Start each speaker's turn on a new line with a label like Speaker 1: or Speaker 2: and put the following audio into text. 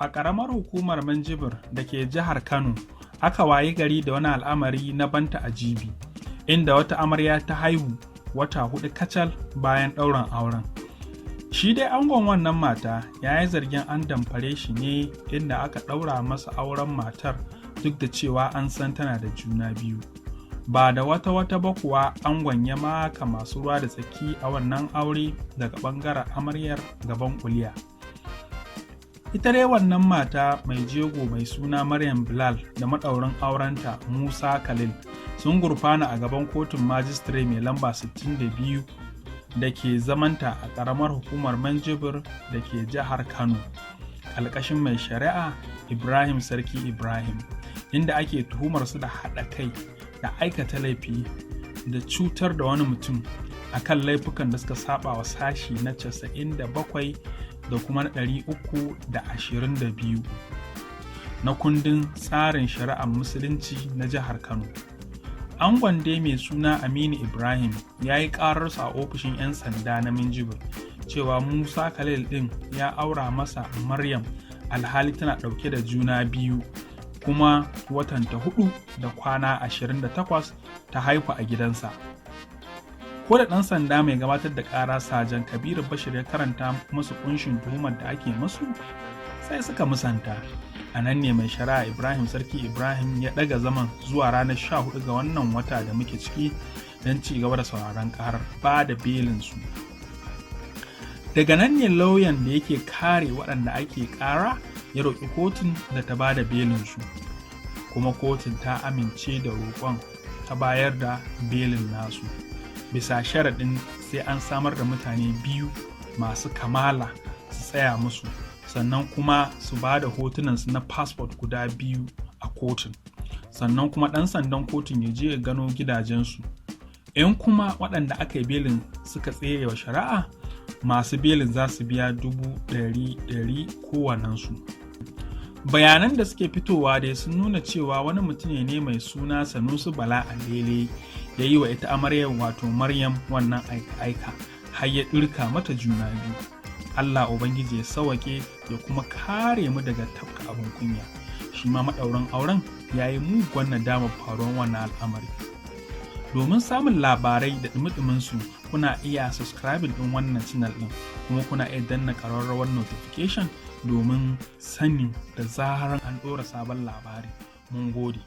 Speaker 1: A ƙaramar hukumar Minjibir da ke jihar Kano, aka wayi gari da wani al'amari na banta ajibi, inda wata amarya ta haihu wata hudu kacal bayan ɗaurin auren. Shi dai angon wannan mata ya yi zargin an damfare shi ne inda aka ɗaura masa auren matar duk da cewa an san tana da juna biyu. Ba da wata-wata ba kuwa angon ya maka masu ruwa da tsaki a wannan aure daga bangaren amaryar gaban kuliya. Ita dai wannan mata mai jego mai suna Maryam Bilal da maɗaurin aurenta Musa Khalil sun gurfana a gaban kotun majistare mai lamba 62 da ke zamanta a ƙaramar hukumar Minjibir da ke jihar Kano, ƙalƙashin mai shari'a Ibrahim Sarki Ibrahim, inda ake tuhumar su da haɗa kai da aikata laifi da cutar da wani mutum akan laifukan da suka saba wa sashi na 97 da kuma na 322 na kundin tsarin shari'ar musulunci na jihar Kano. Angon dai mai suna Aminu Ibrahim ya yi ƙararsa a ofishin 'yan sanda na Minjibir cewa Musa Khalil ɗin ya aura masa Maryam alhali tana ɗauke da juna biyu, kuma watanta 4 da kwana 28 ta haihu a gidansa. Ko da ɗan sanda mai gabatar da ƙara Sajan Kabiru Bashir ya karanta masu ƙunshin tuhumar da ake masu, sai suka musanta. A nan ne mai shari'a Ibrahim Sarki Ibrahim ya ɗaga zaman zuwa ranar 14 ga wannan wata da muke ciki don ci gaba da sauraron ƙarar ba da belinsu. Daga nan ne lauyan da yake kare waɗanda ake ƙara ya roƙi kotun da ta ba da belinsu, kuma kotun ta amince da roƙon ta bayar da belin nasu, bisa sharaɗin sai an samar da mutane biyu masu kamala su tsaya musu, sannan kuma su ba da hotunansu na fasfot guda 2 a kotun, sannan kuma ɗan sandan kotun ya je ya gano gidajensu. In kuma waɗanda aka yi belin suka tsere wa shari'a, masu belin za su biya 100,000 kowannensu. Bayanan da suke fitowa dai sun nuna cewa wani mutum ne mai suna Sanusi Bala Alele ya yi wa ita amaryar wato Maryam wannan aika har ya ɗirka mata juna biyu. Allah Ubangiji ya sawake ya kuma kare mu daga tafka abin kunya. Shi ma maɗaurin auren ya yi mugun nadamar faruwar wannan al'amari. Domin samun labarai da ɗumi su, kuna iya subscribing ɗin wannan channel ɗin, kuma kuna iya danna ƙararrawar notification domin sanin da zarar an ɗora sabon labari. Mun gode.